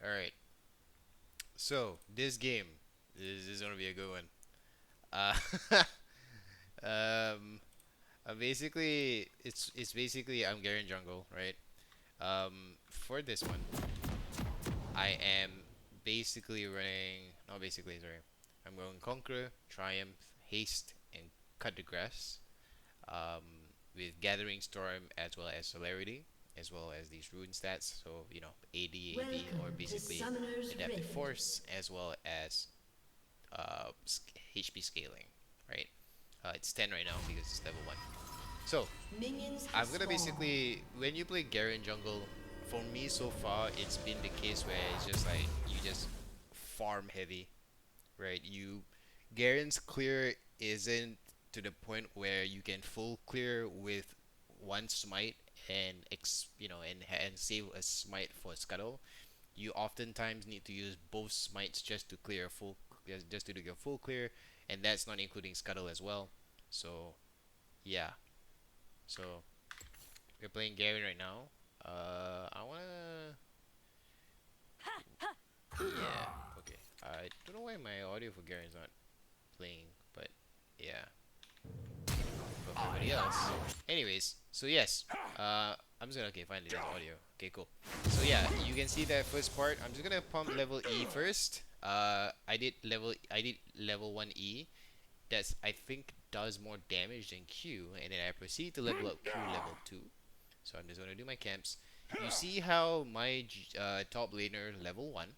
All right. So this game is gonna be a good one. Uh, um, basically, it's basically I'm Garen Jungle, right? For this one, I am basically running. Not basically, sorry. I'm going Conqueror, Triumph, Haste, and Cut the Grass. With Gathering Storm as well as Celerity, as well as these rune stats. So AD, or Welcome to basically Summoner's Adaptive Rift. Force, as well as HP scaling, right? It's 10 right now because it's level 1. So, Minions have I'm gonna spawned. basically, when you play Garen jungle, for me so far, it's been the case where it's just like, you just farm heavy, right? Garen's clear isn't to the point where you can full clear with one smite and, and save a smite for Scuttle. You oftentimes need to use both smites just to clear a full, just to do your full clear, and that's not including Scuttle as well. So yeah, so we're playing Garen right now. I wanna, yeah, okay. I don't know why my audio for Garen's not playing, but yeah, but for everybody else. Anyways, so yes, I'm just gonna, okay, finally there's audio. Okay, cool. So yeah, you can see that first part. I'm just gonna pump level E first. I did level 1 E. That's, I think, does more damage than Q, and then I proceed to level up Q level 2. So I'm just gonna do my camps. You see how my top laner level 1,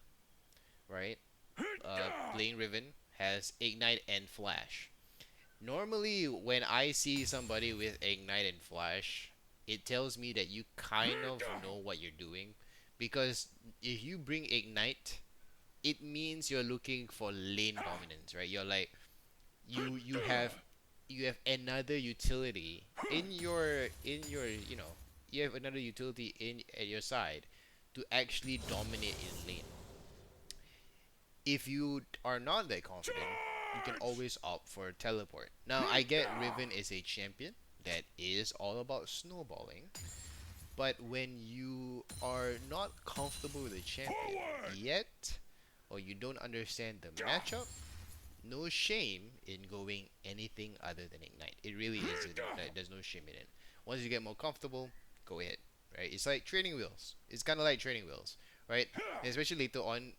right? Playing Riven has Ignite and Flash. Normally, when I see somebody with Ignite and Flash, it tells me that you kind of know what you're doing. Because if you bring Ignite, it means you're looking for lane dominance, right? You're like, you have another utility in your you have another utility in at your side to actually dominate in lane. If you are not that confident, you can always opt for teleport. Now, I get Riven is a champion that is all about snowballing, but when you are not comfortable with the champion yet, or you don't understand the matchup, no shame in going anything other than Ignite. It really isn't. There's no shame in it. Once you get more comfortable, go ahead. Right? It's like training wheels. It's kind of like training wheels, right? And especially later on,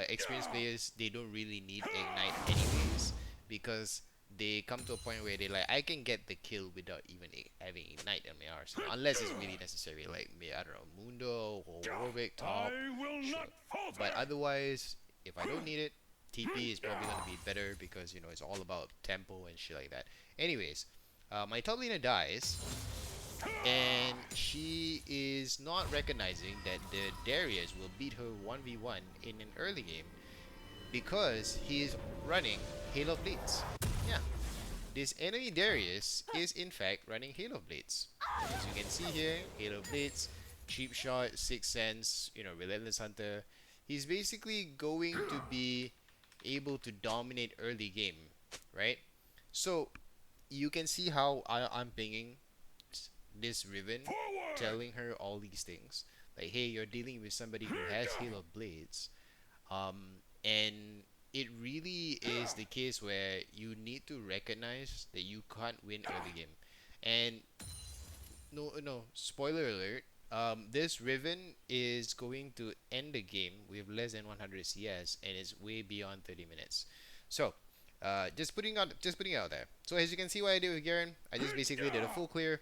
experienced players, they don't really need Ignite anyways, because they come to a point where they like, I can get the kill without even having Ignite on my arsenal, unless it's really necessary. Like, I don't know, Mundo or Warwick top, sure. But otherwise, if I don't need it, TP is probably gonna be better because it's all about tempo and shit like that. Anyways, my top laner dies, and she is not recognizing that the Darius will beat her 1v1 in an early game because he is running Hail of Blades. Yeah, this enemy Darius is in fact running Hail of Blades. As you can see here, Hail of Blades, Cheap Shot, Sixth Sense, Relentless Hunter. He's basically going to be able to dominate early game, right? So you can see how I'm pinging this Riven, telling her all these things. Like, hey, you're dealing with somebody who has Hail of Blades. And it really is the case where you need to recognize that you can't win early game. And no, no, spoiler alert. This Riven is going to end the game with less than 100 CS, and it's way beyond 30 minutes. So, just putting it out there. So as you can see, what I did with Garen, I just basically did a full clear.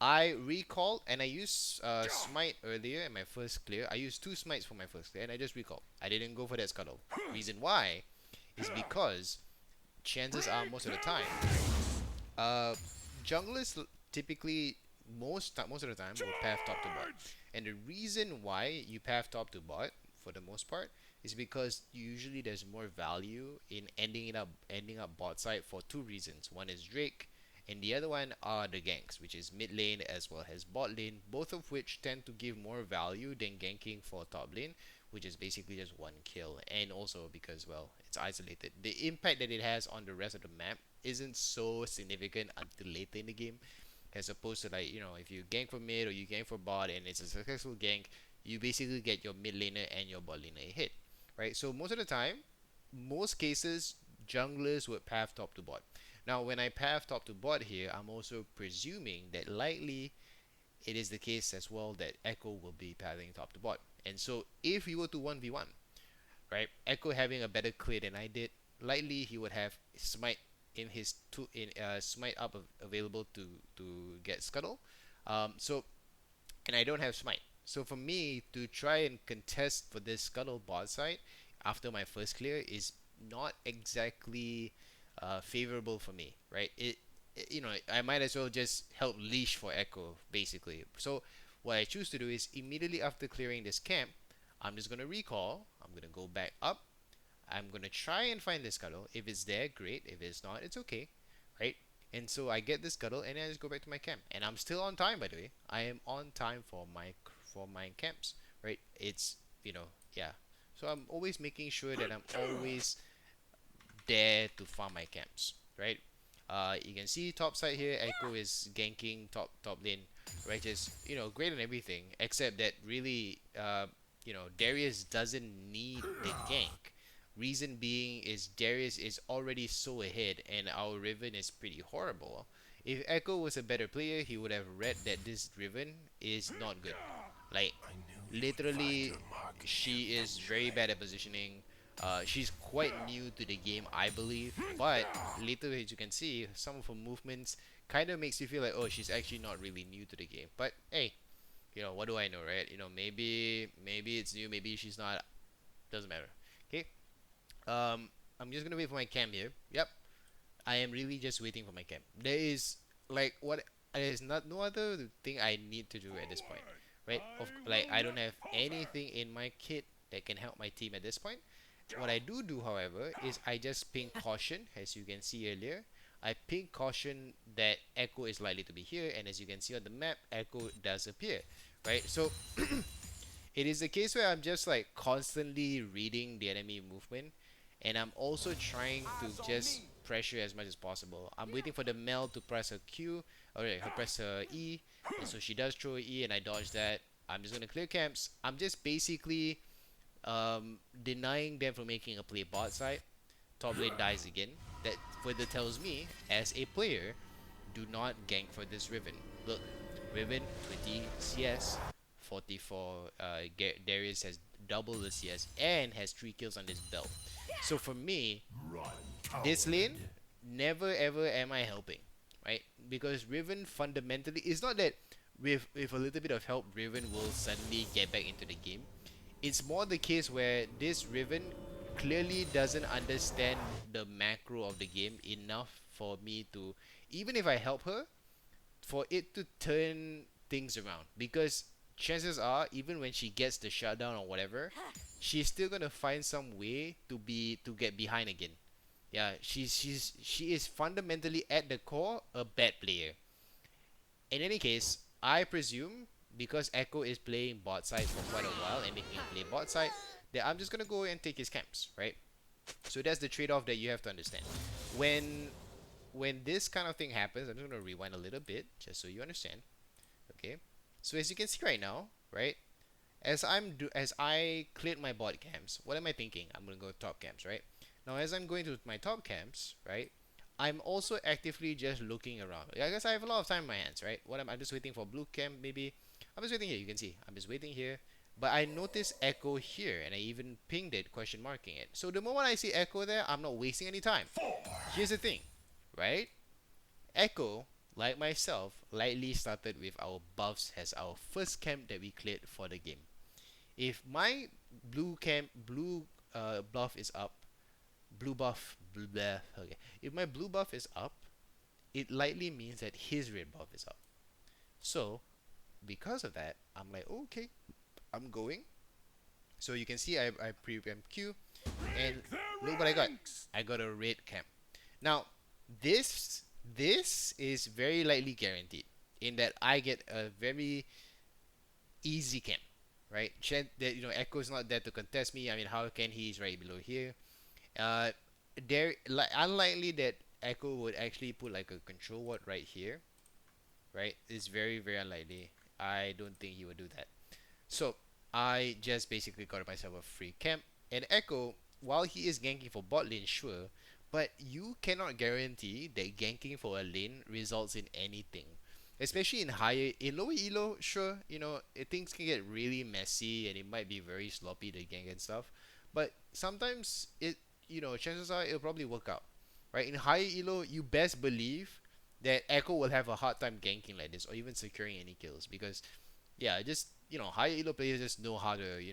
I recalled and I used smite earlier in my first clear. I used two smites for my first clear, and I just recalled. I didn't go for that scuttle. Reason why is because chances are, most of the time, uh, junglers typically, most of the time, will path top to bot. And the reason why you path top to bot for the most part is because usually there's more value in ending up bot side for two reasons. One is Drake, and the other one are the ganks, which is mid lane as well as bot lane, both of which tend to give more value than ganking for top lane, which is basically just one kill. And also because, well, it's isolated. The impact that it has on the rest of the map isn't so significant until later in the game, as opposed to, like, if you gank for mid or you gank for bot and it's a successful gank, you basically get your mid laner and your bot laner a hit, right? So most of the time, most cases, junglers would path top to bot. Now, when I path top to bot here, I'm also presuming that likely it is the case as well that Echo will be pathing top to bot. And so if you were to 1v1, right, Echo having a better clear than I did, likely he would have smite in his smite up available to get scuttle. So and I don't have smite. So for me to try and contest for this scuttle bot side after my first clear is not exactly favorable for me, right? You know, I might as well just help leash for Echo basically. So what I choose to do is immediately after clearing this camp, I'm just gonna recall. I'm gonna go back up. I'm gonna try and find this scuttle. If it's there, great. If it's not, it's okay, right? And so I get this scuttle, and then I just go back to my camp, and I'm still on time. By the way, I am on time for my camps, right? It's yeah. So I'm always making sure that I'm always there to farm my camps, right? You can see top side here, Echo is ganking top lane, right? Just great and everything, except that really, Darius doesn't need the gank. Reason being is Darius is already so ahead, and our Riven is pretty horrible. If Echo was a better player, he would have read that this Riven is not good. Like, literally, she is very bad at positioning. She's quite new to the game, I believe, but later, as you can see, some of her movements kind of makes you feel like, oh, she's actually not really new to the game. But hey, what do I know, right? Maybe it's new, maybe she's not. Doesn't matter. Okay. I'm just gonna wait for my cam here. Yep, I am really just waiting for my camp. There is like what there is not no other thing I need to do at this point, right? Like I don't have anything in my kit that can help my team at this point. What I do, however, is I just ping caution, as you can see earlier. I ping caution that Echo is likely to be here, and as you can see on the map, Echo does appear, right? So it is a case where I'm just like constantly reading the enemy movement, and I'm also trying to just pressure as much as possible. I'm waiting for the Mel to press her Q, or her press her E, and so she does throw her E, and I dodge that. I'm just gonna clear camps. I'm just basically denying them from making a play bot side. Top lane dies again. That further tells me, as a player, do not gank for this Riven. Look, Riven 20 CS, 44. Darius has double the CS and has 3 kills on his belt. So for me, this lane, never ever am I helping, right? Because Riven fundamentally, it's not that with a little bit of help, Riven will suddenly get back into the game. It's more the case where this Riven clearly doesn't understand the macro of the game enough for me to, even if I help her, for it to turn things around. Because chances are, even when she gets the shutdown or whatever, she's still gonna find some way to get behind again. Yeah, she is fundamentally at the core a bad player. In any case, I presume because Echo is playing bot side for quite a while and making him play bot side, that I'm just gonna go and take his camps, right? So that's the trade-off that you have to understand. When when this kind of thing happens, I'm just gonna rewind a little bit just so you understand. Okay. So as you can see right now, right? As I cleared my bot camps, what am I thinking? I'm gonna go top camps, right? Now as I'm going to my top camps, right? I'm also actively just looking around. I guess I have a lot of time in my hands, right? I'm just waiting for blue camp maybe. I'm just waiting here. You can see I'm just waiting here. But I notice Echo here, and I even pinged it, question marking it. So the moment I see Echo there, I'm not wasting any time. Here's the thing, right? Echo, like myself, lightly started with our buffs as our first camp that we cleared for the game. If my blue buff is up, blue buff, blah, okay. If my blue buff is up, it likely means that his red buff is up. So, because of that, I'm like, okay, I'm going. So you can see I pre-camp Q, and look what I got. I got a red camp. Now, this is very likely guaranteed in that I get a very easy camp, right? That Echo is not there to contest me. I mean, how can he? He's right below here. Uh, unlikely that Echo would actually put like a control ward right here, right? It's very unlikely. I don't think he would do that. So I just basically got myself a free camp. And Echo, while he is ganking for bot lane, sure, but you cannot guarantee that ganking for a lane results in anything. Especially in lower elo, sure, things can get really messy and it might be very sloppy to gank and stuff. But sometimes chances are it'll probably work out, right? In higher elo, you best believe that Echo will have a hard time ganking like this or even securing any kills because yeah, just higher elo players just know how to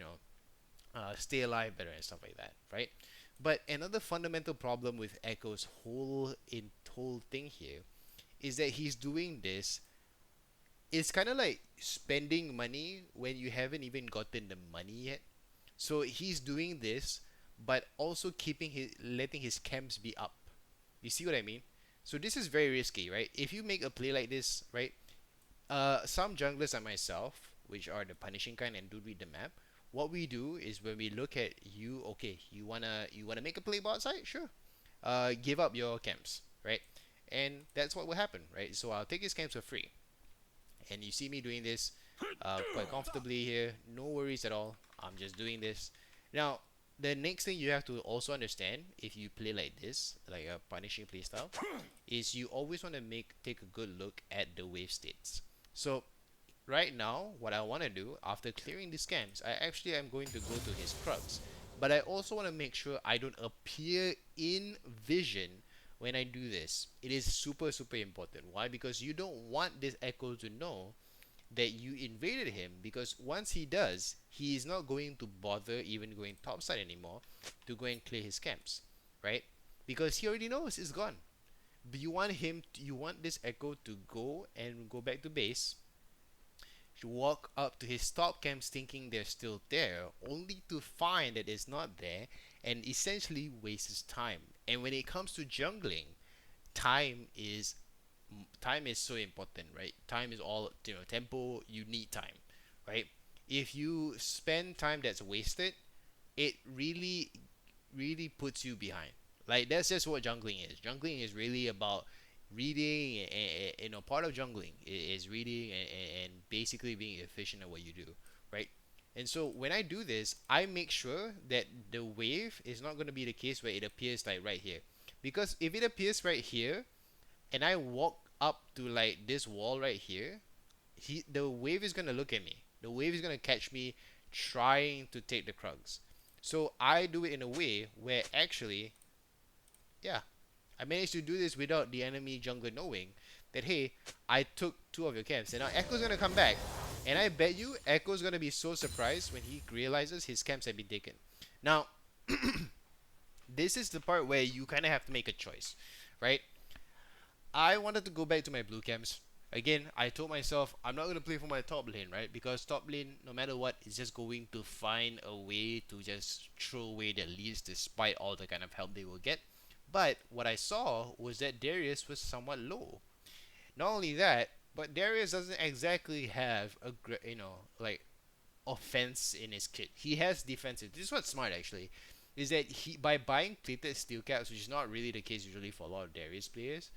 stay alive better and stuff like that, right? But another fundamental problem with Echo's whole thing here is that he's doing this. It's kind of like spending money when you haven't even gotten the money yet. So he's doing this, but also letting his camps be up. You see what I mean? So this is very risky, right? If you make a play like this, right? Some junglers like myself, which are the punishing kind and do read the map, what we do is when we look at you, okay, you wanna make a play bot side, sure. Give up your camps, right? And that's what will happen, right? So I'll take his camps for free, and you see me doing this quite comfortably here, no worries at all. I'm just doing this. Now, the next thing you have to also understand if you play like this, like a punishing playstyle, is you always want to take a good look at the wave states. So right now, what I want to do after clearing these scams, I actually am going to go to his Krugs. But I also want to make sure I don't appear in vision when I do this. It is super, super important. Why? Because you don't want this Echo to know that you invaded him, because once he does, he is not going to bother even going topside anymore to go and clear his camps, right? Because he already knows it's gone. But you want this Echo to go back to base, to walk up to his top camps thinking they're still there, only to find that it's not there, and essentially waste his time. And when it comes to jungling, time is time is so important, right? Time is all, tempo. You need time, right? If you spend time that's wasted, it really puts you behind. Like that's just what jungling is. Jungling is really about reading, and part of jungling is reading and basically being efficient at what you do, right? And so when I do this, I make sure that the wave is not going to be the case where it appears like right here, because if it appears right here and I walk up to like this wall right here, the wave is gonna look at me. The wave is gonna catch me trying to take the Krugs. So I do it in a way where actually, yeah, I managed to do this without the enemy jungler knowing that, hey, I took two of your camps. And now Echo's gonna come back. And I bet you Echo's gonna be so surprised when he realizes his camps have been taken. Now, this is the part where you kind of have to make a choice, right? I wanted to go back to my blue camps. Again, I told myself I'm not going to play for my top lane, right? Because top lane, no matter what, is just going to find a way to just throw away their leads despite all the kind of help they will get. But what I saw was that Darius was somewhat low. Not only that, but Darius doesn't exactly have a like offense in his kit. He has defensive. This is what's smart actually, is that he by buying plated steel caps, which is not really the case usually for a lot of Darius players,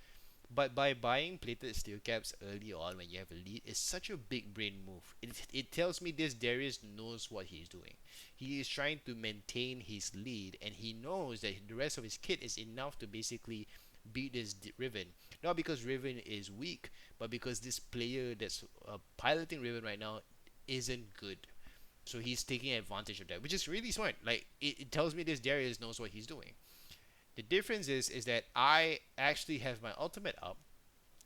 but by buying plated steel caps early on when you have a lead is such a big brain move. It tells me this Darius knows what he's doing. He is trying to maintain his lead, and he knows that the rest of his kit is enough to basically beat this Riven. Not because Riven is weak, but because this player that's piloting Riven right now isn't good. So he's taking advantage of that, which is really smart. Like it tells me this Darius knows what he's doing. The difference is that I actually have my ultimate up,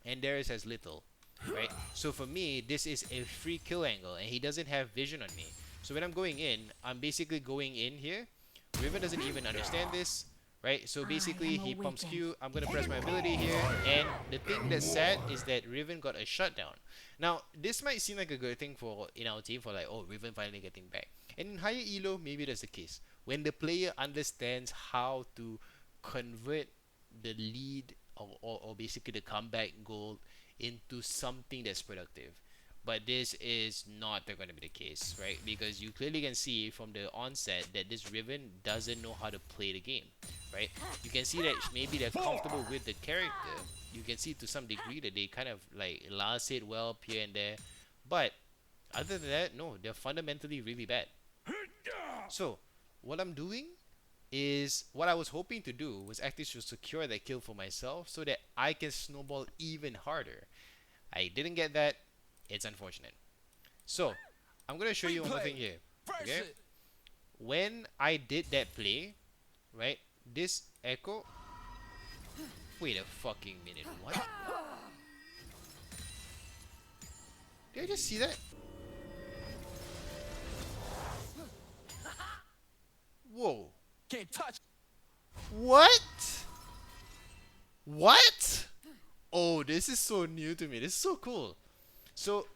and Darius has little, right? So for me, this is a free kill angle, and he doesn't have vision on me. So when I'm going in, I'm basically going in here. Riven doesn't even understand this, right? So basically, he pumps Q. I'm gonna press my ability here, and the thing that's sad is that Riven got a shutdown. Now, this might seem like a good thing for in our team for like, oh, Riven finally getting back. And in higher elo, maybe that's the case. When the player understands how to convert the lead or basically the comeback goal into something that's productive. But this is not going to be the case, right? Because you clearly can see from the onset that this Riven doesn't know how to play the game, right? You can see that maybe they're comfortable with the character. You can see to some degree that they kind of like last it well up here and there. But Other than that, no, they're fundamentally really bad. So, what I'm doing is what I was hoping to do was actually to secure that kill for myself so that I can snowball even harder. I didn't get that. It's unfortunate. So, I'm gonna show you one more thing here. Okay? When I did that play, right? This echo. Wait a fucking minute. What? Did I just see that? Whoa. Can't touch. What? What? Oh, this is so new to me. This is so cool. So,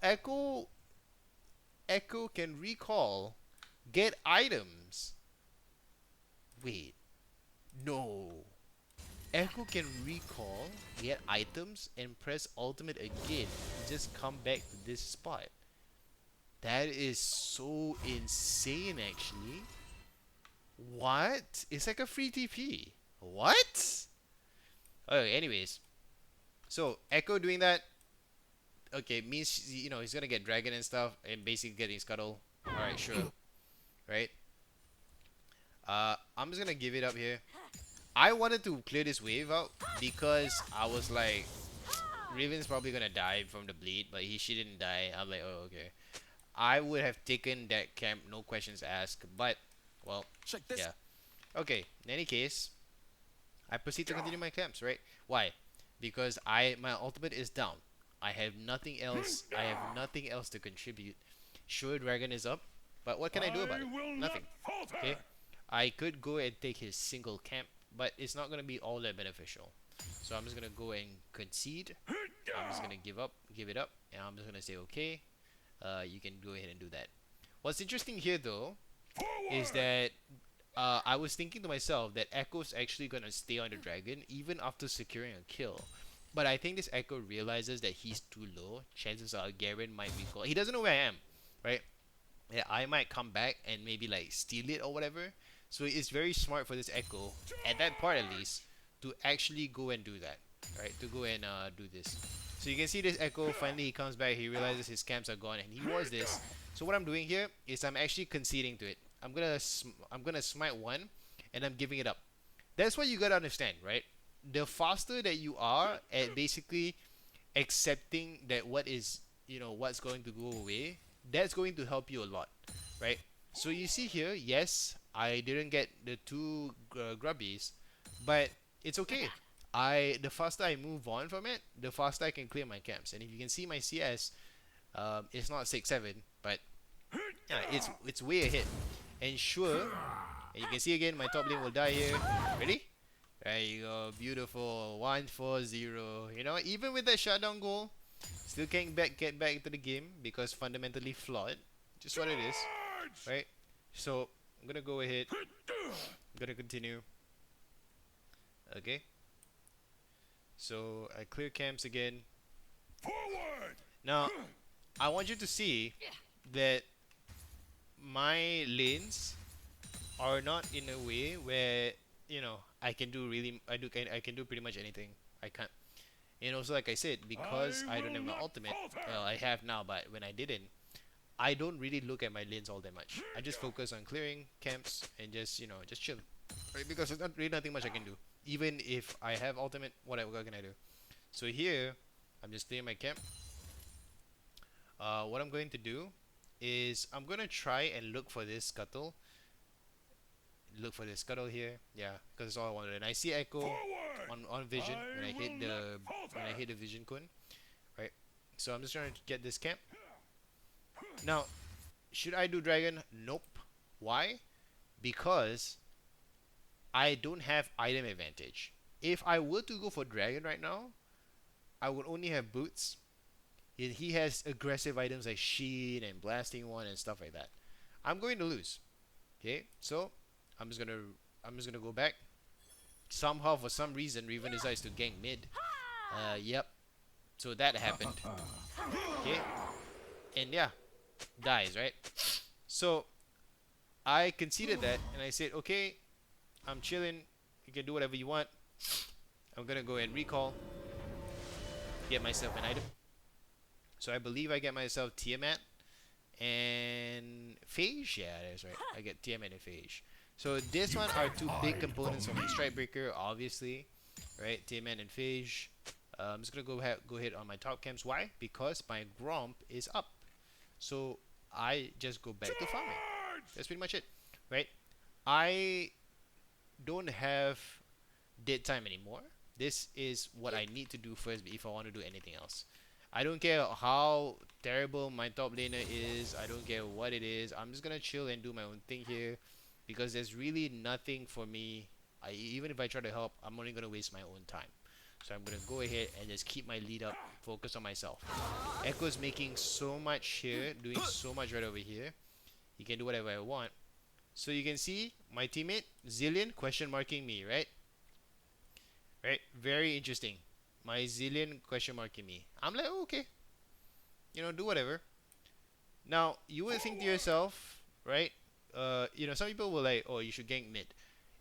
Echo Echo can recall, get items. Wait, no. Echo can recall, get items, and press ultimate again to just come back to this spot. That is so insane, actually. What? It's like a free TP. What? Okay, anyways. So, Echo doing that, okay, means, he's gonna get Dragon and stuff, and basically getting Scuttle. Alright, sure. Right? I'm just gonna give it up here. I wanted to clear this wave out because I was like, Raven's probably gonna die from the bleed, but she didn't die. I'm like, oh, okay. I would have taken that camp, no questions asked, but, well, Check this. yeah. Okay, in any case, I proceed to continue my camps, right? Why? Because my ultimate is down. I have nothing else. I have nothing else to contribute. Sure, Dragon is up, but what can I do about it? Nothing. Okay, I could go and take his single camp, but it's not gonna be all that beneficial. So I'm just gonna go and concede. I'm just gonna give it up, and I'm just gonna say okay. You can go ahead and do that. What's interesting here though is that I was thinking to myself that Echo's actually gonna stay on the dragon even after securing a kill. But I think this Echo realizes that he's too low. Chances are Garen might recall. He doesn't know where I am, right? Yeah, I might come back and maybe like steal it or whatever. So it's very smart for this Echo, at that part at least, to actually go and do that, right? To go and do this. So you can see this Echo, finally he comes back, he realizes his camps are gone and he wants this. So what I'm doing here is I'm actually conceding to it. I'm gonna smite one and I'm giving it up. That's what you gotta understand, right? The faster that you are at basically accepting that what's going to go away, that's going to help you a lot, right? So you see here, yes, I didn't get the two grubbies, but it's okay. The faster I move on from it, the faster I can clear my camps. And if you can see my CS, it's not 6-7, but yeah, it's way ahead. And sure, and you can see again, my top lane will die here. Ready? There you go, beautiful. 1-4-0. Even with that shutdown goal, still can't get back into the game because fundamentally flawed. Just what it is, right? So I'm gonna go ahead. I'm gonna continue. Okay. So I clear camps again. Forward. Now I want you to see that my lanes are not in a way where I can do pretty much anything. I can't. And also, like I said, because I don't have my ultimate, well, I have now, but when I didn't, I don't really look at my lanes all that much. I just focus on clearing camps and just chill, right? Because there's not really nothing much I can do. Even if I have ultimate, what can I do? So here, I'm just clearing my camp. What I'm going to do is I'm gonna try and look for this scuttle. Look for this scuttle here, yeah, because it's all I wanted. And I see Echo on vision when I hit the vision cone, right? So I'm just trying to get this camp. Now, should I do dragon? Nope. Why? Because I don't have item advantage. If I were to go for dragon right now, I would only have boots. He has aggressive items like Sheen and Blasting One and stuff like that. I'm going to lose. Okay, so I'm just gonna go back. Somehow, for some reason, Riven decides to gank mid. Yep. So that happened. Okay, and yeah, dies, right? So I conceded that, and I said, okay, I'm chilling. You can do whatever you want. I'm gonna go and recall, get myself an item. So I believe I get myself Tiamat. and Phage. Yeah, that's right. I get Tiamat and Phage. So this one are two big components for me. Strikebreaker, obviously, right? Tiamat and Phage. I'm just gonna go ahead on my top camps. Why? Because my Gromp is up. So I just go back to farming. That's pretty much it, right? I don't have dead time anymore. This is what I need to do first if I want to do anything else. I don't care how terrible my top laner is. I don't care what it is. I'm just gonna chill and do my own thing here because there's really nothing for me. Even if I try to help, I'm only gonna waste my own time. So I'm gonna go ahead and just keep my lead up, focus on myself. Echo's making so much here, doing so much right over here. He can do whatever I want. So you can see my teammate Zillion question marking me, right? Right? Very interesting. My Zillion question marking me. I'm like, oh, okay, do whatever. Now you would think to yourself, right? Some people will like, oh, you should gank mid.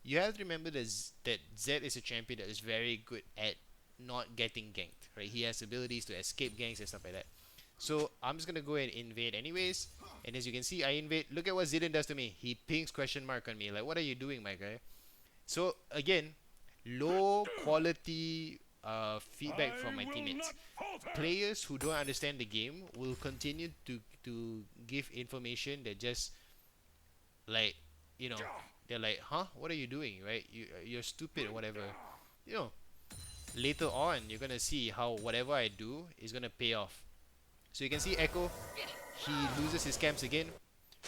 You have to remember that Zed is a champion that is very good at not getting ganked, right? He has abilities to escape ganks and stuff like that. So I'm just gonna go and invade anyways. And as you can see, I invade. Look at what Zidane does to me. He pings question mark on me. Like, what are you doing, my guy? So again, low quality feedback from my teammates. Players who don't understand the game will continue to give information that just like you know they're like, huh, what are you doing, right? You're stupid or whatever. You know, later on you're gonna see how whatever I do is gonna pay off. So you can see Echo, he loses his camps again,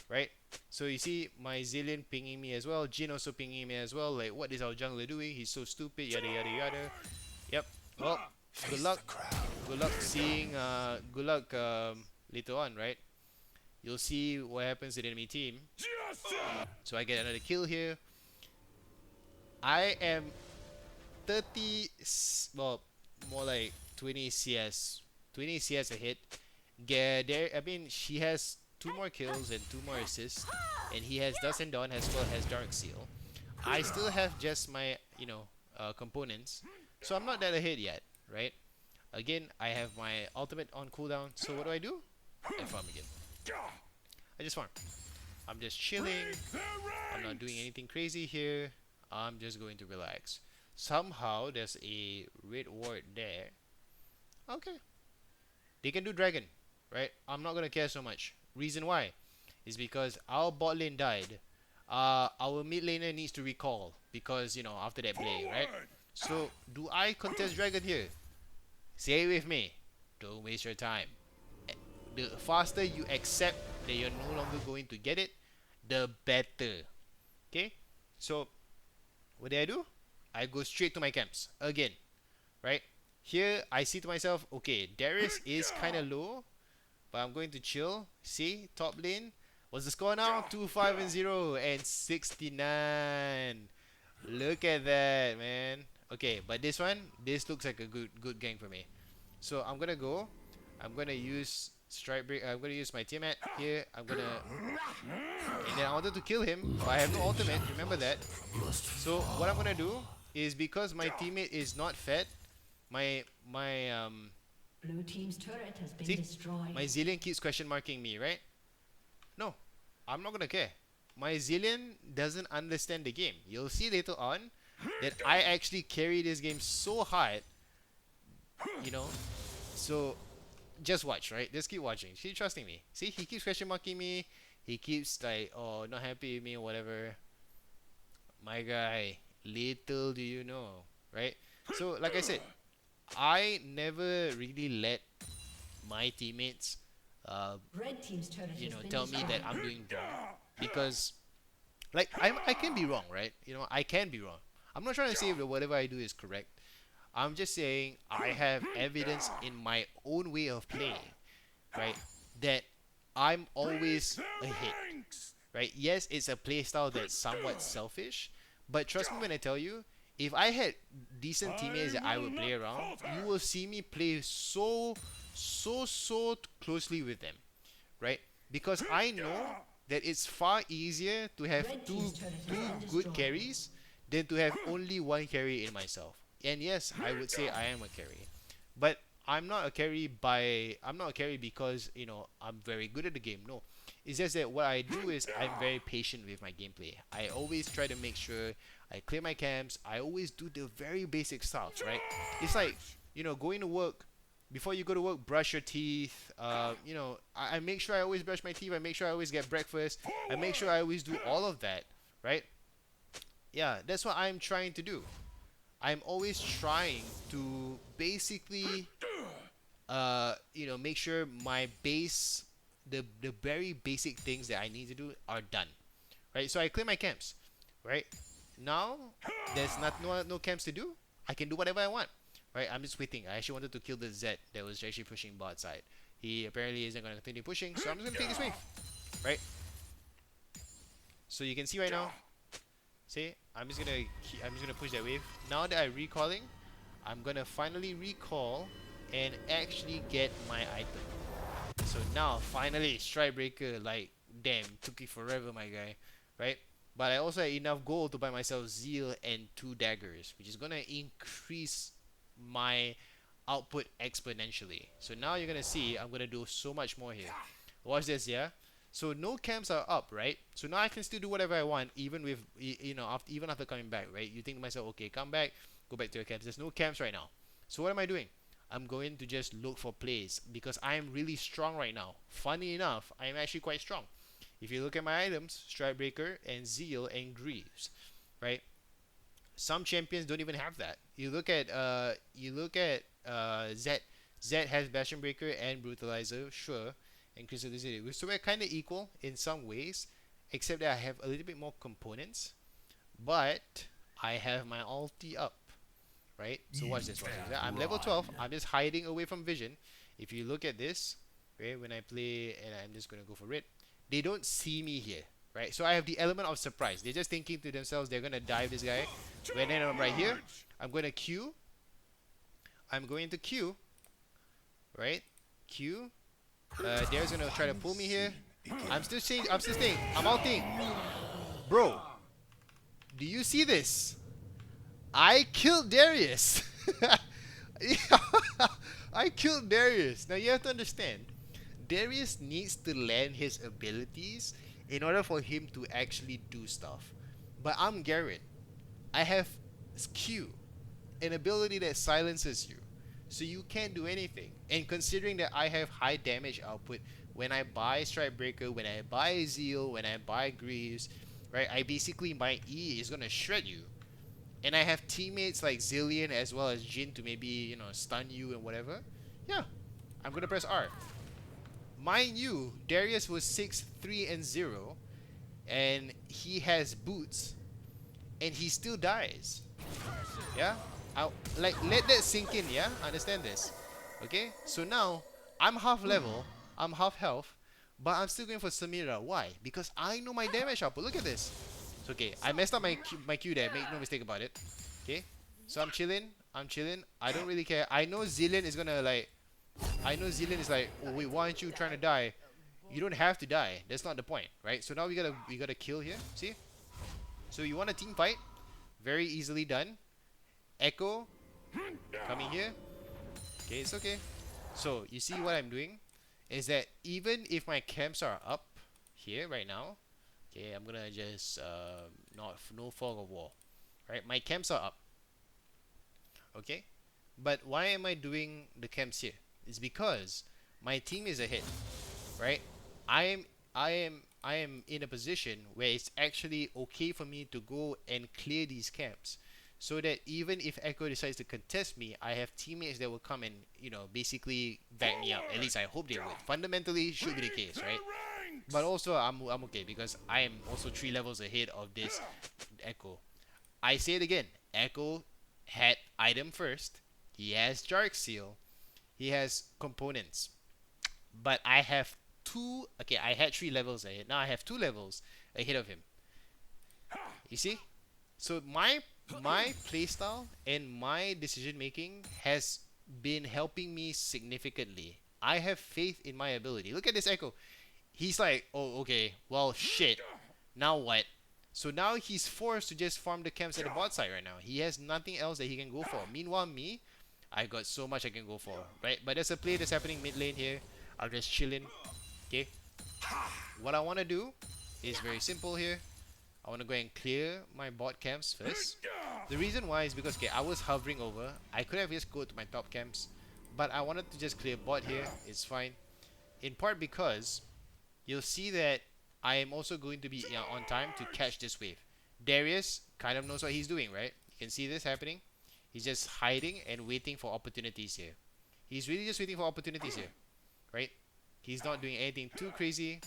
right? So you see my Zillion pinging me as well, Jin also pinging me as well, like what is our jungler doing? He's so stupid, yada yada yada. Yep. Well, good luck. Good luck seeing good luck later on, right? You'll see what happens to the enemy team. So I get another kill here. I am 30, well, more like 20 CS, 20 CS ahead. There, I mean, she has two more kills and two more assists, and he has Dust and Dawn as well as Dark Seal. I still have just my, components, so I'm not that ahead yet, right? Again, I have my ultimate on cooldown, so what do? I farm again. I just farm. I'm just chilling. I'm not doing anything crazy here. I'm just going to relax. Somehow there's a red ward there. Okay. They can do dragon, right? I'm not gonna care so much. Reason why is because our bot lane died. Our mid laner needs to recall because after that play, right? So do I contest dragon here? Say it with me. Don't waste your time. The faster you accept that you're no longer going to get it, the better. Okay? So what do? I go straight to my camps again, right? Here I see to myself, okay, Darius is kind of low, but I'm going to chill. See, top lane. What's the score now? 2-5-0 and 69. Look at that, man. Okay, but this looks like a good game for me. So I'm gonna go. I'm gonna use strike break. I'm gonna use my Tiamat here. And then I wanted to kill him, but I have no ultimate. Remember that. So what I'm gonna do is because my teammate is not fed, my Blue team's turret has been see, destroyed. my Zillion keeps question marking me, right? No, I'm not gonna care. My Zillion doesn't understand the game. You'll see later on that I actually carry this game so hard, you know. So just watch, right? Just keep watching. Keep trusting me. See, he keeps question marking me. He keeps like, oh, not happy with me or whatever. My guy, little do you know, right? So like I said, I never really let my teammates, Red team's turret has been tell me destroyed. that I'm doing wrong because, like, I can be wrong, right? I can be wrong. I'm not trying to say that whatever I do is correct. I'm just saying I have evidence in my own way of playing, right? That I'm always ahead, right? Yes, it's a playstyle that's somewhat selfish, but trust me when I tell you, if I had decent teammates that I would play around, you will see me play so closely with them, right? Because I know that it's far easier to have Red two team's turret has two been good destroyed. carries than to have only one carry in myself. And yes, I would say I am a carry, but I'm not a carry because I'm very good at the game. No, It's just that what I do is I'm very patient with my gameplay. I always try to make sure I clear my camps. I always do the very basic stuff, right? It's like, going to work. Before you go to work, brush your teeth. I make sure I always brush my teeth. I make sure I always get breakfast. I make sure I always do all of that, right? Yeah, that's what I'm trying to do. I'm always trying to basically make sure my base, the very basic things that I need to do are done, right? So I clear my camps, right? Now there's no camps to do. I can do whatever I want, right? I'm just waiting. I actually wanted to kill the Z that was actually pushing bot side. He apparently isn't going to continue pushing, so I'm just going to take this wave, right? So you can see right now. See, I'm just gonna push that wave. Now that I'm recalling, I'm gonna finally recall and actually get my item. So now, finally, Strike Breaker, like, damn, took it forever, my guy, right? But I also had enough gold to buy myself Zeal and 2 daggers, which is gonna increase my output exponentially. So now you're gonna see I'm gonna do so much more here. Watch this, yeah? So no camps are up, right? So now I can still do whatever I want, even with, even after coming back, right? You think to myself, okay, come back, go back to your camps. There's no camps right now. So what am I doing? I'm going to just look for plays because I am really strong right now. Funny enough, I am actually quite strong. If you look at my items, Strikebreaker and Zeal and Greaves, right? Some champions don't even have that. Zed. Zed has Bastion Breaker and Brutalizer, sure, and Crystal City. So we're kind of equal in some ways, except that I have a little bit more components, but I have my ulti up, right? So watch this, watch this. I'm level 12. I'm just hiding away from vision. If you look at this, right, when I play, and I'm just gonna go for it, they don't see me here, right? So I have the element of surprise. They're just thinking to themselves they're gonna dive this guy. When then I'm right here, I'm gonna Q. I'm going to Q, right? Q. They're gonna try to pull me here. I'm still staying. I'm ulting. Bro, do you see this? I killed Darius. I killed Darius. Now you have to understand, Darius needs to land his abilities in order for him to actually do stuff. But I'm Garen. I have Q, an ability that silences you. So you can't do anything. And considering that I have high damage output, when I buy Strikebreaker, when I buy Zeal, when I buy Greaves, right, my E is gonna shred you. And I have teammates like Zillion as well as Jin to maybe, stun you and whatever. Yeah, I'm gonna press R. Mind you, Darius was 6-3-0, and he has boots, and he still dies. Yeah? Let that sink in, yeah? Understand this. Okay? So now, I'm half level, I'm half health, but I'm still going for Samira. Why? Because I know my damage output. Look at this. It's okay. I messed up my Q there. Make no mistake about it. Okay? So I'm chilling. I don't really care. I know Zillion is gonna like... oh wait, why aren't you trying to die? You don't have to die. That's not the point, right? So now we gotta kill here. See? So you want a team fight? Very easily done. Echo coming here. Okay, it's okay. So you see what I'm doing is that even if my camps are up here right now, okay, I'm gonna just no fog of war, right? My camps are up, okay, but why am I doing the camps here? It's because my team is ahead, right? I am in a position where it's actually okay for me to go and clear these camps, so that even if Echo decides to contest me, I have teammates that will come and basically back me up. At least I hope they would. Fundamentally, should be the case, right? But also I'm okay because I am also 3 levels ahead of this Echo. I say it again. Echo had item first. He has Dark Seal. He has components. But I have 2. Okay, I had 3 levels ahead. Now I have 2 levels ahead of him. You see? So my playstyle and my decision making has been helping me significantly. I have faith in my ability. Look at this Echo. He's like, oh, okay, well, shit. Now what? So now he's forced to just farm the camps at the bot side right now. He has nothing else that he can go for. Meanwhile, me, I got so much I can go for, right? But there's a play that's happening mid lane here. I'm just chilling, okay? What I want to do is very simple here. I want to go and clear my bot camps first. The reason why is because, okay, I was hovering over. I could have just go to my top camps, but I wanted to just clear bot here. It's fine. In part because you'll see that I am also going to be on time to catch this wave. Darius kind of knows what he's doing, right? You can see this happening. He's just hiding and waiting for opportunities here. He's really just waiting for opportunities here, right? He's not doing anything too crazy.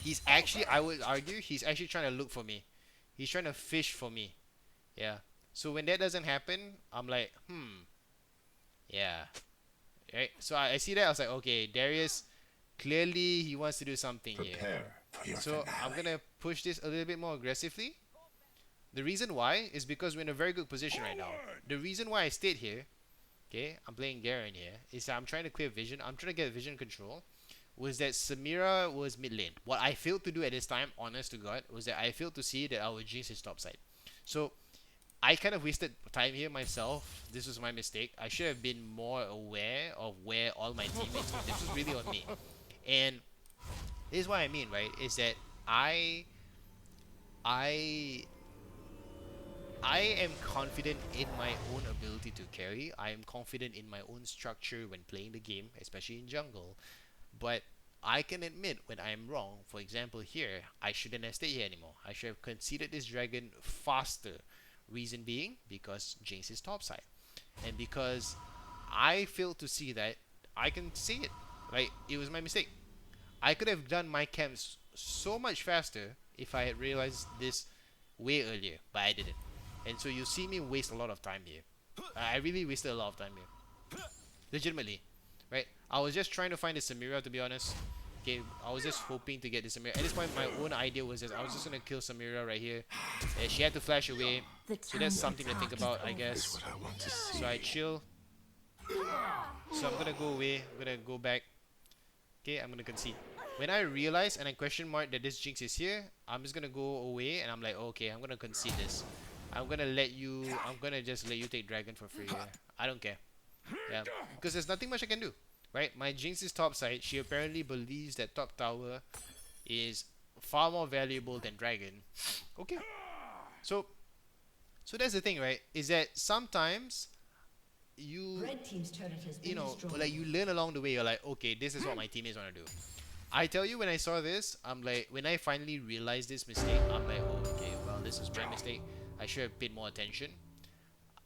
He's actually, I would argue, he's actually trying to look for me. He's trying to fish for me. Yeah. So when that doesn't happen, I'm like, yeah. Right? So I see that, I was like, okay, Darius, clearly he wants to do something here. So I'm gonna push this a little bit more aggressively. The reason why is because we're in a very good position right now. The reason why I stayed here, okay, I'm playing Garen here, is that I'm trying to clear vision. I'm trying to get vision control. Was that Samira was mid lane. What I failed to do at this time, honest to God, was that I failed to see that I would jinx his top side. So I kind of wasted time here myself. This was my mistake. I should have been more aware of where all my teammates were. This was really on me. And this is what I mean, right? Is that I I am confident in my own ability to carry. I am confident in my own structure when playing the game, especially in jungle. But I can admit when I am wrong. For example, here, I shouldn't have stayed here anymore. I should have conceded this dragon faster. Reason being, because Jinx is topside. And because I failed to see that, I can see it. Like, it was my mistake. I could have done my camps so much faster if I had realized this way earlier, but I didn't. And so you see me waste a lot of time here. I really wasted a lot of time here. Legitimately. Right? I was just trying to find the Samira, to be honest. Okay, I was just hoping to get the Samira. At this point, my own idea was just I was just gonna kill Samira right here. She had to flash away, so that's something to think about, I guess. So I chill. So I'm gonna go away. I'm gonna go back. Okay, I'm gonna concede. When I realize and I question mark that this Jinx is here, I'm just gonna go away and I'm like, okay, I'm gonna concede this. I'm gonna just let you take dragon for free here. I don't care. Yeah, because there's nothing much I can do. Right? My Jinx is top side. She apparently believes that top tower is far more valuable than dragon. Okay. So that's the thing, right? Is that sometimes you Red team's turret has been you know, destroyed. like you learn along the way. You're like, okay, this is what my teammates want to do. I tell you, when I saw this, I'm like, when I finally realized this mistake, I'm like, oh, okay, well, this is my mistake. I should have paid more attention.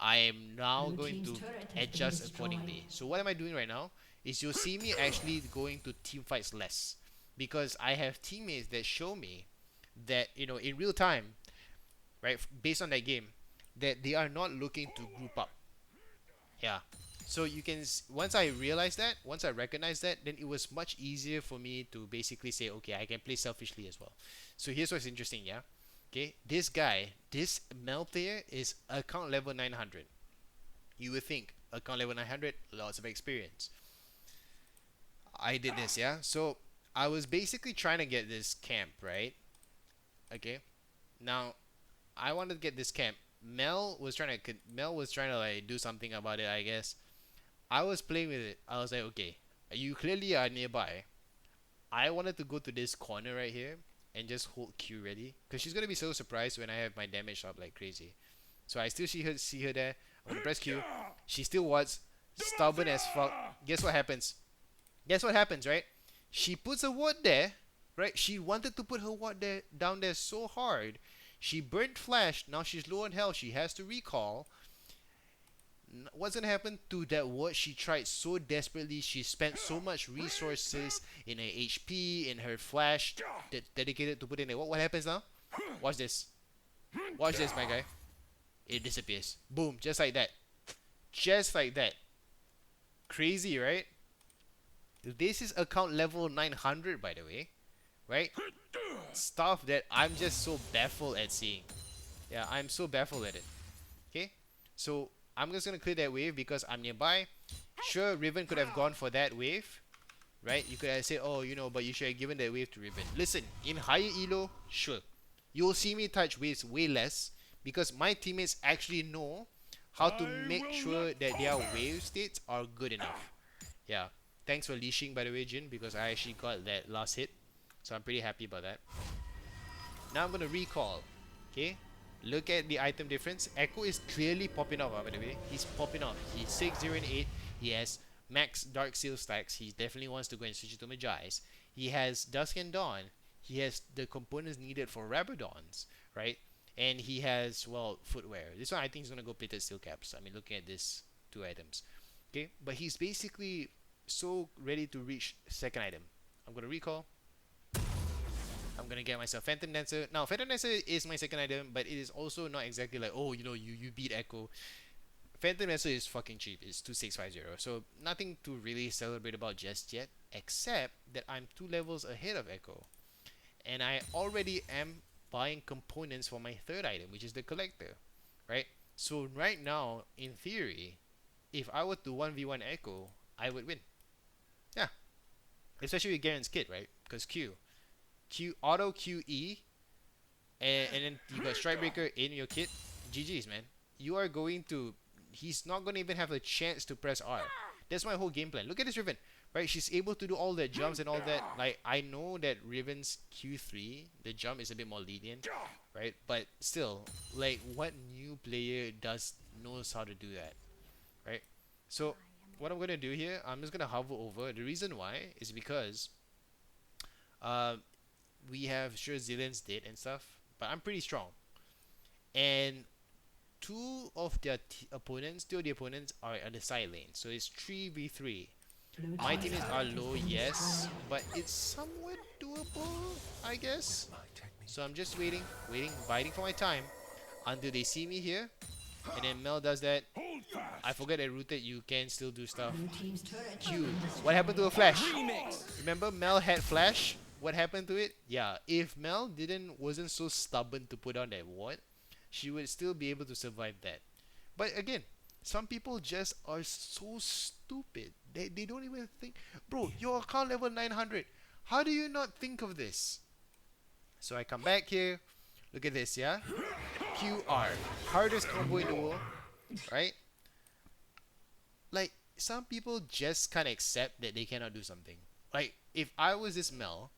I am now Blue going team's to turret has been adjust destroyed. accordingly. So what am I doing right now? Is you'll see me actually going to team fights less, because I have teammates that show me that in real time, right, based on that game, that they are not looking to group up. Yeah. So you can once I realized that, once I recognized that, then it was much easier for me to basically say, okay, I can play selfishly as well. So here's what's interesting, yeah. Okay, this guy, this Mel player is account level 900. You would think account level 900, lots of experience. I did this, yeah. So I was basically trying to get this camp, right? Okay. Now I wanted to get this camp. Mel was trying to like do something about it, I guess. I was playing with it. I was like, okay, you clearly are nearby. I wanted to go to this corner right here and just hold Q ready, because she's gonna be so surprised when I have my damage up like crazy. So I still see her there. I'm gonna press Q. She still was stubborn as fuck. Guess what happens? Guess what happens, right? She puts a ward there, right? She wanted to put her ward there down there so hard. She burnt flash. Now she's low on health. She has to recall. What's gonna happen to that ward? She tried so desperately. She spent so much resources in her HP, in her flash, dedicated to put in it. What happens now? Watch this. Watch this, my guy. It disappears. Boom, just like that. Just like that. Crazy, right? This is account level 900, by the way. Right? Stuff that I'm just so baffled at seeing. Yeah, I'm so baffled at it. Okay? So, I'm just gonna clear that wave because I'm nearby. Sure, Riven could have gone for that wave. Right? You could have said, oh, but you should have given that wave to Riven. Listen, in higher elo, sure. You'll see me touch waves way less, because my teammates actually know how to make sure that their wave states are good enough. Yeah. Thanks for leashing, by the way, Jin, because I actually got that last hit. So I'm pretty happy about that. Now I'm gonna recall. Okay, look at the item difference. Echo is clearly popping off, by the way. He's popping off. He's 6, 0, and 8. He has max Dark Seal stacks. He definitely wants to go and switch it to Magi's. He has Dusk and Dawn. He has the components needed for Rabadons, right? And he has, well, footwear. This one I think he's gonna go plated steel caps. I mean, looking at this two items. Okay, but he's basically so ready to reach second item. I'm gonna recall. I'm gonna get myself Phantom Dancer. Now, Phantom Dancer is my second item, but it is also not exactly like, oh, you know, you beat Echo. Phantom Dancer is fucking cheap. It's 2650. So nothing to really celebrate about just yet, except that I'm 2 levels ahead of Echo. And I already am buying components for my third item, which is the Collector. Right? So right now, in theory, if I were to 1v1 Echo, I would win. Yeah. Especially with Garen's kit, right? Because auto QE, and then you got Strikebreaker in your kit. GG's, man. You are going to. He's not going to even have a chance to press R. That's my whole game plan. Look at this Riven, right? She's able to do all the jumps and all that. Like, I know that Riven's Q3, the jump is a bit more lenient, right? But still, like, what new player knows how to do that, right? So, what I'm gonna do here, I'm just gonna hover over. The reason why is because, uh, we have sure Zillion's dead and stuff, but I'm pretty strong. And two of the opponents are on the side lane, so it's 3v3. My teammates are low, yes, but it's somewhat doable, I guess. So I'm just waiting, biding for my time until they see me here, and then Mel does that. I forget that rooted you can still do stuff. Q. What happened to a flash? Remember Mel had flash? What happened to it? Yeah, if Mel wasn't so stubborn to put on that ward, she would still be able to survive that. But again, some people just are so stupid. They don't even think, bro, your account level 900. How do you not think of this? So I come back here. Look at this, yeah? QR. Hardest combo in the world, right? Like, some people just can't accept that they cannot do something. Like, if I was this Mel,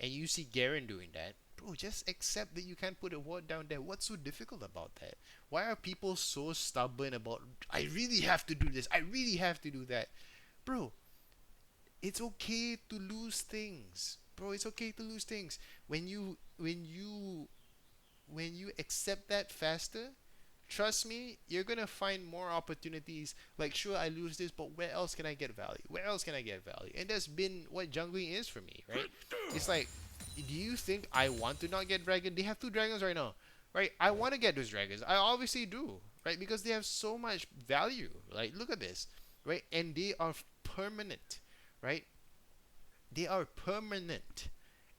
and you see Garen doing that, bro, just accept that you can't put a ward down there. What's so difficult about that? Why are people so stubborn about, I really have to do this, I really have to do that? Bro, it's okay to lose things. Bro, it's okay to lose things. When you accept that faster, trust me, you're gonna find more opportunities. Like, sure, I lose this, but where else can I get value? Where else can I get value? And that's been what jungling is for me, right? It's like, do you think I want to not get dragon? They have 2 dragons right now, right? I want to get those dragons. I obviously do, right? Because they have so much value. Like, look at this, right? And they are permanent, right? They are permanent,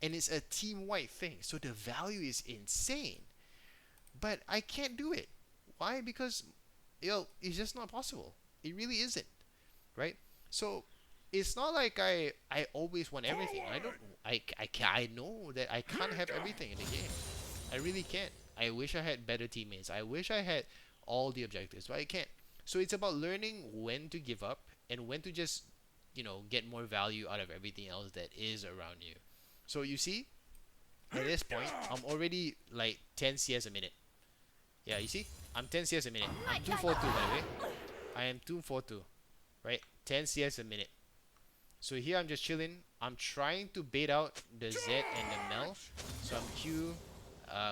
and it's a team-wide thing. So the value is insane. But I can't do it. Why? Because, it's just not possible. It really isn't, right? So it's not like I always want everything. I don't. I know that I can't have everything in the game. I really can't. I wish I had better teammates. I wish I had all the objectives, but I can't. So it's about learning when to give up and when to just, get more value out of everything else that is around you. So you see, at this point, I'm already like 10 CS a minute. Yeah, you see? I'm 10 CS a minute. I'm 242, by the way. I am 242. Right? 10 CS a minute. So here I'm just chilling. I'm trying to bait out the Z and the Mel. So I'm Q.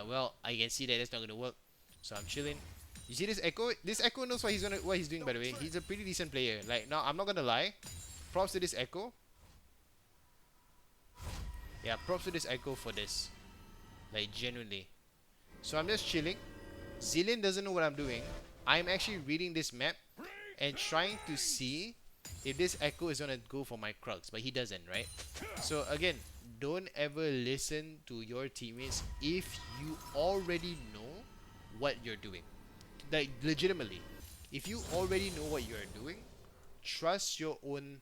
Well, I can see that that's not gonna work. So I'm chilling. You see this Echo? This Echo knows what he's doing, by the way. He's a pretty decent player. Like, now I'm not gonna lie. Props to this Echo. Yeah, props to this Echo for this. Like, genuinely. So I'm just chilling. Zillion doesn't know what I'm doing. I'm actually reading this map and trying to see if this Echo is gonna go for my Krugs, but he doesn't, right? So again, don't ever listen to your teammates if you already know what you're doing. Like, legitimately, if you already know what you're doing, trust your own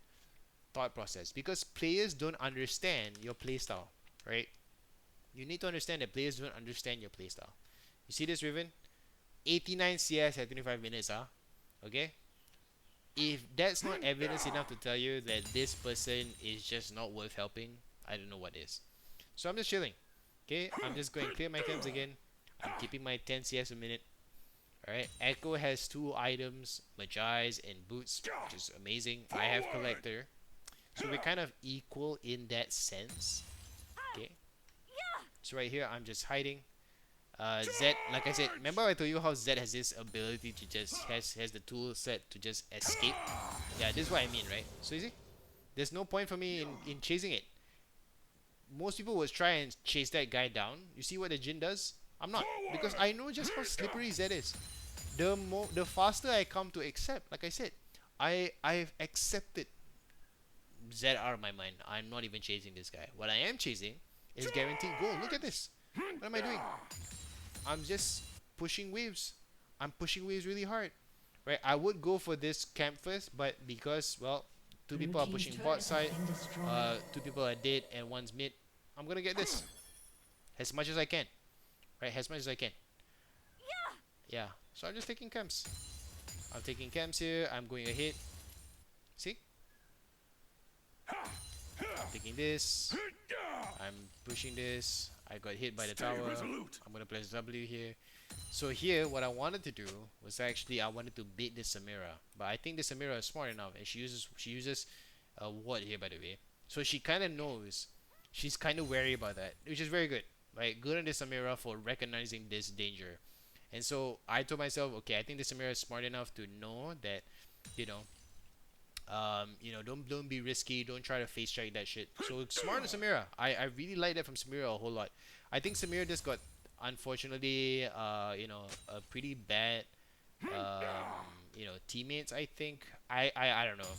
thought process, because players don't understand your playstyle, right? You need to understand that players don't understand your playstyle. You see this Riven? 89 CS at 25 minutes, okay? If that's not evidence enough to tell you that this person is just not worth helping, I don't know what is. So I'm just chilling. Okay, I'm just going to clear my camps again. I'm keeping my 10 CS a minute. Alright, Echo has 2 items, Magi's and Boots, which is amazing. I have Collector. So we're kind of equal in that sense. Okay. So right here, I'm just hiding. Zed, like I said, remember I told you how Zed has this ability to just, has the tool set to just escape? Yeah, this is what I mean, right? So you see, there's no point for me in chasing it. Most people would try and chase that guy down. You see what the Jin does? I'm not, because I know just how slippery Zed is. The faster I come to accept, like I said, I've accepted Zed out of my mind. I'm not even chasing this guy. What I am chasing is guaranteed goal. Look at this. What am I doing? I'm just pushing waves. I'm pushing waves really hard. Right? I would go for this camp first, but because, well, 2 people are pushing bot side, 2 people are dead, and one's mid, I'm gonna get this. As much as I can. Right? As much as I can. Yeah. So I'm just taking camps. I'm taking camps here. I'm going ahead. See? I'm taking this. I'm pushing this. I got hit by the tower. I'm gonna press W here. So here, what I wanted to do was actually I wanted to bait this Samira, but I think this Samira is smart enough, and she uses a ward here, by the way. So she kind of knows. She's kind of wary about that, which is very good. Right, good on this Samira for recognizing this danger. And so I told myself, okay, I think this Samira is smart enough to know that, you know, don't be risky. Don't try to face check that shit. So smart on Samira. I really like that from Samira a whole lot. I think Samira just got, unfortunately, a pretty bad, teammates. I think I don't know.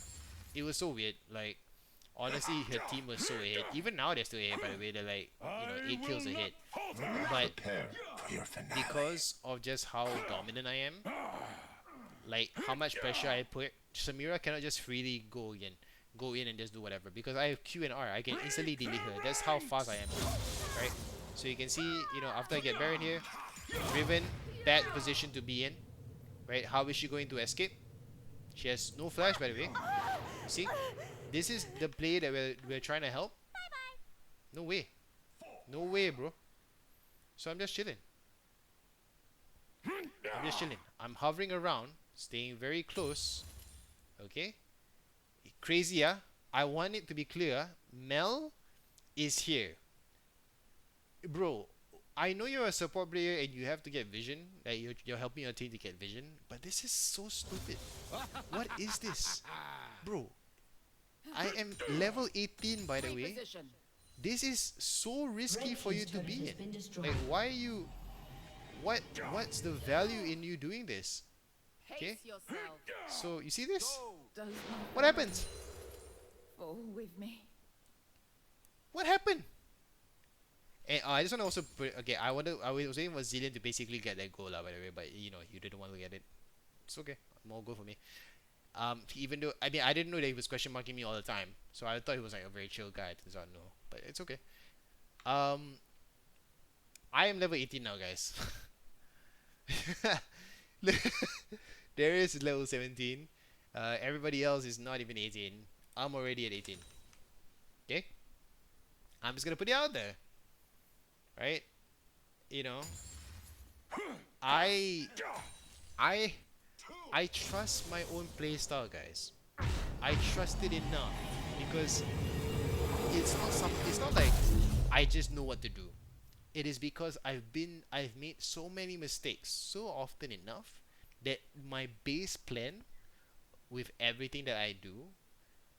It was so weird. Like, honestly, her team was so ahead. Even now they're still ahead. By the way, they're like 8 kills ahead. But because of just how dominant I am, like how much pressure I put, Samira cannot just freely go in and just do whatever, because I have Q and R. I can instantly delete her. That's how fast I am, right? So you can see, after I get Baron here, Riven, bad position to be in, right? How is she going to escape? She has no flash, by the way. See, this is the play that we're trying to help. No way, no way, bro. So I'm just chilling. I'm just chilling. I'm hovering around, staying very close. Okay? Crazy, yeah? I want it to be clear. Mel is here. Bro, I know you're a support player and you have to get vision. Like you're helping your team to get vision. But this is so stupid. What is this? Bro, I am level 18, by the way. This is so risky for you to be in. Like, why are you... What's the value in you doing this? Okay? So, you see this? What happens? Fall with me. What happened? And I just want to also put... Okay, I was waiting for Zillion to basically get that goal, by the way. But, you didn't want to get it. It's okay. More goal for me. Even though... I mean, I didn't know that he was question marking me all the time. So, I thought he was like a very chill guy. Turns out, no. But it's okay. I am level 18 now, guys. Darius is level 17. Everybody else is not even 18. I'm already at 18. Okay? I'm just gonna put it out there. Right? I trust my own playstyle, guys. I trust it enough because it's not like I just know what to do. It is because I've made so many mistakes so often enough that my base plan with everything that I do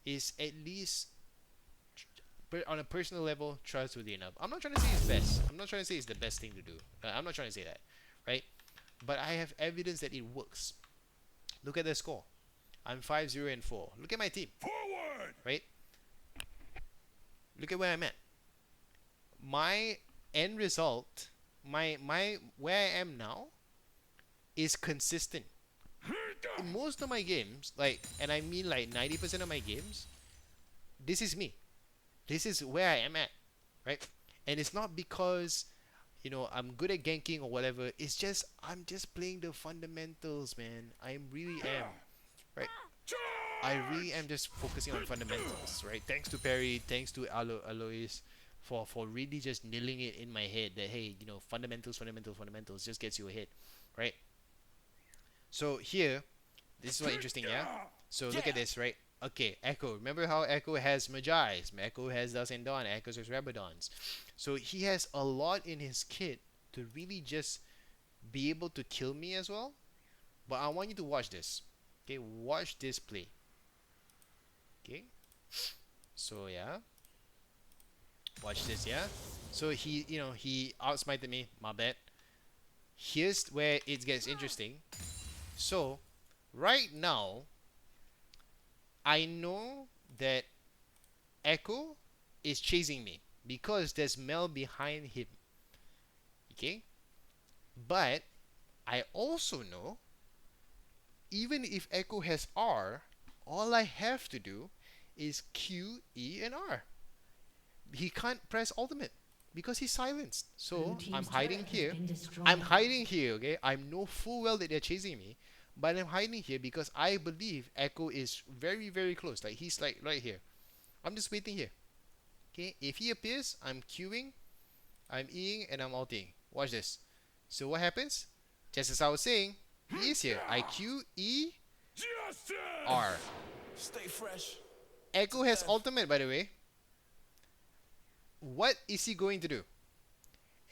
is at least on a personal level trustworthy enough. I'm not trying to say it's best. I'm not trying to say it's the best thing to do. I'm not trying to say that, right? But I have evidence that it works. Look at the score. I'm 5-0-4. Look at my team. Forward! Right? Look at where I'm at. My end result, my where I am now is consistent. In most of my games, and I mean like 90% of my games, this is me. This is where I am at, right? And it's not because, I'm good at ganking or whatever. It's just, I'm just playing the fundamentals, man. I really am, right? I really am just focusing on fundamentals, right? Thanks to Perry, thanks to Alois for really just nailing it in my head that hey, fundamentals just gets you a hit, right? So here, this is what interesting, yeah. So look at this, right? Okay, Echo. Remember how Echo has Magi's, Echo has Dust and Dawn, Echo has Rabadons. So he has a lot in his kit to really just be able to kill me as well. But I want you to watch this. Okay, watch this play. Okay. So yeah, watch this, yeah. So he outsmited me. My bad. Here's where it gets interesting. So right now, I know that Echo is chasing me because there's Mel behind him. Okay? But I also know even if Echo has R, all I have to do is Q, E, and R. He can't press ultimate because he's silenced. Blue So I'm team's hiding turret has here. been destroyed. I'm hiding here, okay? I know full well that they're chasing me, but I'm hiding here because I believe Echo is very, very close. Like he's like right here. I'm just waiting here. Okay? If he appears, I'm queuing, I'm Eing, and I'm ulting. Watch this. So what happens? Just as I was saying, he is here. I Q, E, Justice! R. Stay fresh. Echo has ultimate, by the way. What is he going to do?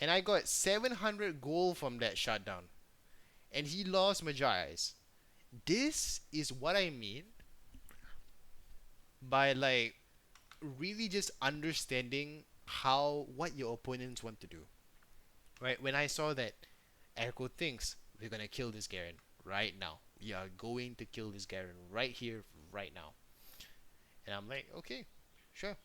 And I got 700 gold from that shutdown. And he lost Magi's. This is what I mean by like really just understanding what your opponents want to do. Right? When I saw that Echo thinks we're gonna kill this Garen right now. We are going to kill this Garen right here, right now. And I'm like, okay, sure.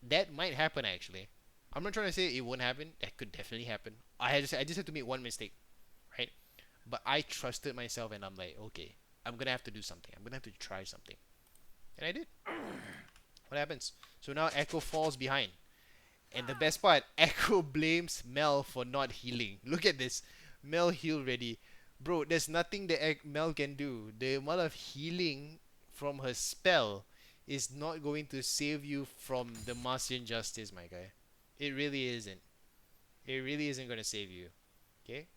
That might happen actually. I'm not trying to say it won't happen. That could definitely happen. I just have to make one mistake, right? But I trusted myself and I'm like, okay, I'm gonna have to do something. I'm gonna have to try something. And I did. What happens? So now Echo falls behind. And the best part, Echo blames Mel for not healing. Look at this. Mel heal ready. Bro, there's nothing that Mel can do. The amount of healing from her spell is not going to save you from the Demacian justice, my guy. It really isn't. It really isn't going to save you. Okay?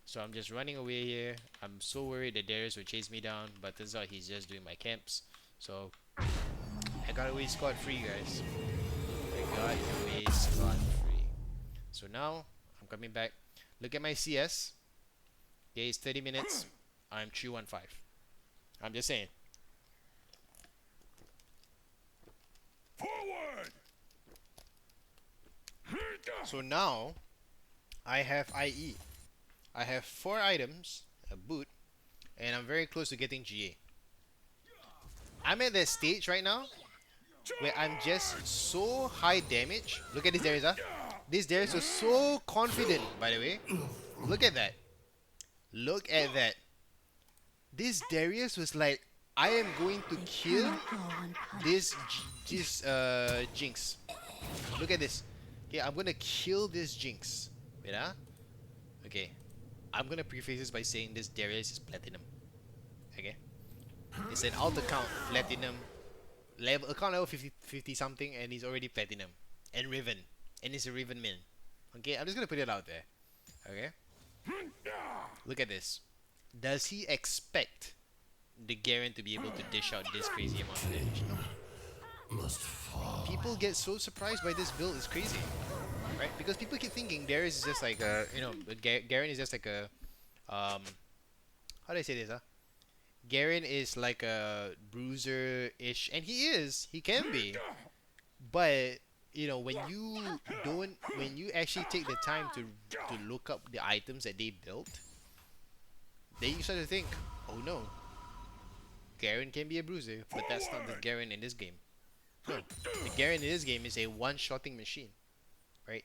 So I'm just running away here. I'm so worried that Darius will chase me down, but turns out he's just doing my camps. So I got away scot-free, guys. I got away scot-free. So now I'm coming back. Look at my CS. Okay, it's 30 minutes. I'm 315. I'm just saying. Forward! So now I have IE. I have 4 items, a boot, and I'm very close to getting GA. I'm at that stage right now where I'm just so high damage. Look at this Darius, huh? This Darius was so confident, by the way. Look at that. Look at that. This Darius was like, I am going to kill this Jinx. Look at this. Okay, I'm gonna kill this Jinx. Wait, huh? Okay. I'm gonna preface this by saying this Darius is platinum. Okay? It's an alt account, platinum. Account level 50 something, and he's already platinum. And Riven. And he's a Riven min. Okay, I'm just gonna put it out there. Okay? Look at this. Does he expect the Garen to be able to dish out this crazy amount of damage? No. People get so surprised by this build, it's crazy. Right? Because people keep thinking Darius is just like a, Garen is just like a, how do I say this, huh? Garen is like a bruiser-ish, and he can be. But, when you actually take the time to look up the items that they built, then you start to think, oh no, Garen can be a bruiser, but that's not the Garen in this game. No, the Garen in this game is a one-shotting machine, right?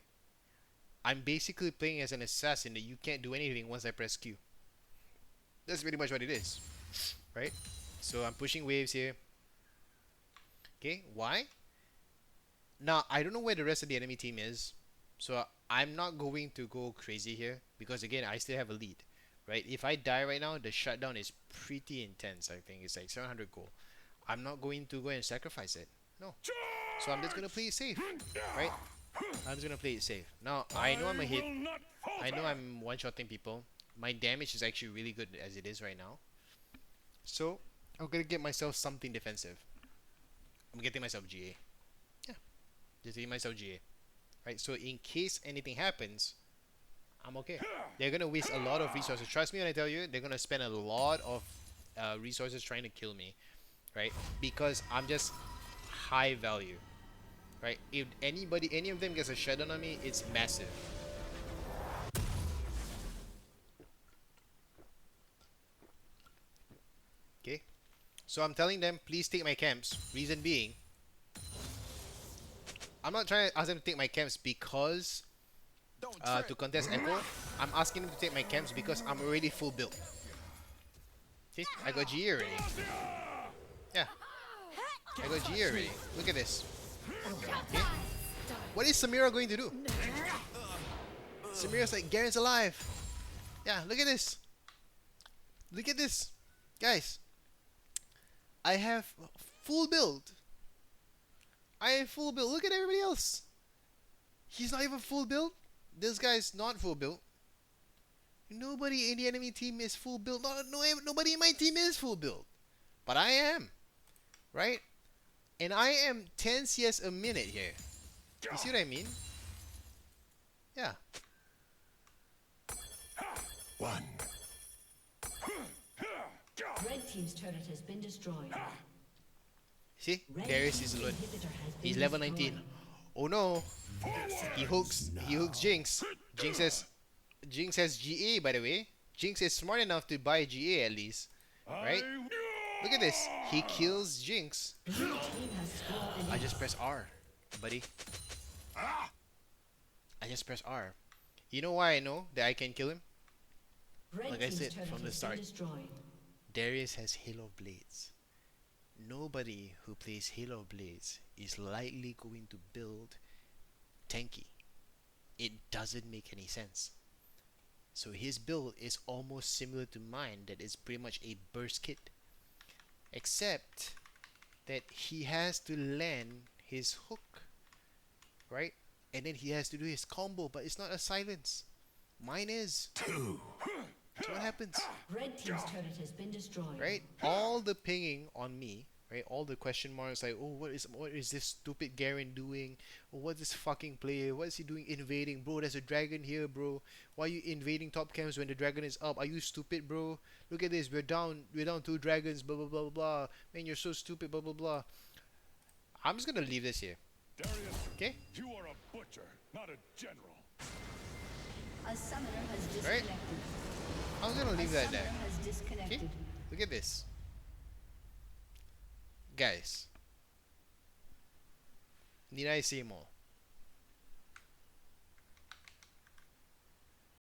I'm basically playing as an assassin that you can't do anything once I press Q. That's pretty much what it is, right? So I'm pushing waves here. Okay, why? Now, I don't know where the rest of the enemy team is, so I'm not going to go crazy here, because again, I still have a lead, right? If I die right now, the shutdown is pretty intense, I think. It's like 700 gold. I'm not going to go and sacrifice it. No. So I'm just gonna play it safe, right? I'm just gonna play it safe. Now I know I'm a hit. will not I know falter. I'm one-shotting people. My damage is actually really good as it is right now. So I'm gonna get myself something defensive. I'm getting myself GA. Yeah, just getting myself GA. Right. So in case anything happens, I'm okay. They're gonna waste a lot of resources. Trust me when I tell you, they're gonna spend a lot of resources trying to kill me, right? Because I'm just high value, right? If any of them gets a shutdown on me, it's massive. Okay. So I'm telling them, please take my camps. Reason being, I'm not trying to ask them to take my camps because Don't tread. to contest Echo. I'm asking them to take my camps because I'm already full build. See, I got GE already. Yeah, I got GE already. Look at this. Okay. What is Samira going to do? Samira's like, Garen's alive. Yeah, look at this. Look at this. Guys, I have full build. I have full build. Look at everybody else. He's not even full build. This guy's not full build. Nobody in the enemy team is full build. Nobody in my team is full build. But I am. Right? And I am 10 CS a minute here. You see what I mean? Yeah. One. Red team's turret has been destroyed. See? Red Darius team's is low. inhibitor has been He's level 19. destroyed. Oh no. He hooks Jinx. Jinx has GA, by the way. Jinx is smart enough to buy GA at least. Right? Look at this. He kills Jinx. Blue team has scored an I just press R, buddy. I just press R. You know why I know that I can kill him? Red Like I team's said turret from the has start. been destroyed. Darius has Halo Blades. Nobody who plays Halo Blades is likely going to build tanky. It doesn't make any sense. So his build is almost similar to mine, that is pretty much a burst kit. Except that he has to land his hook, right? And then he has to do his combo, but it's not a silence. Mine is. Two. So what happens? Red team's turret has been destroyed. Right? All the pinging on me, right? All the question marks like, oh, what is this stupid Garen doing? Oh, what's this fucking player? What is he doing invading? Bro, there's a dragon here, bro. Why are you invading top camps when the dragon is up? Are you stupid, bro? Look at this. We're down 2 dragons, blah blah blah blah blah. Man, you're so stupid, blah blah blah. I'm just gonna leave this here. Darius, Okay? you are a butcher, not a general. A summoner has Right? disconnected. I'm gonna leave that Summoner there. has disconnected. Okay? Look at this. Guys. Need I say more?